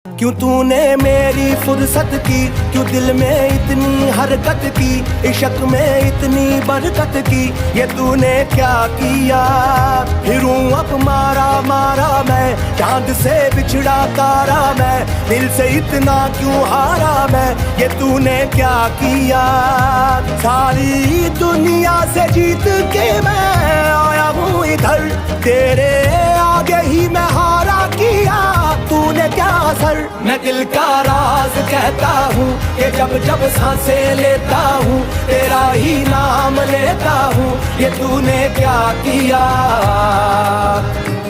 क्यों तूने मेरी फुर्सत की, क्यों दिल में इतनी हरकत की, इश्क में इतनी बरकत की, ये तूने क्या किया। फिरूं अब मारा मारा मैं, चांद से बिछड़ा तारा मैं, दिल से इतना क्यों हारा मैं, ये तूने क्या किया। सारी दुनिया से जीत के मैं आया हूँ इधर, तेरे आगे ही मैं हारा किया, तूने क्या असर। मैं दिल का राज कहता हूँ कि जब जब सांसें लेता हूँ, तेरा ही नाम लेता हूँ, ये तूने क्या किया।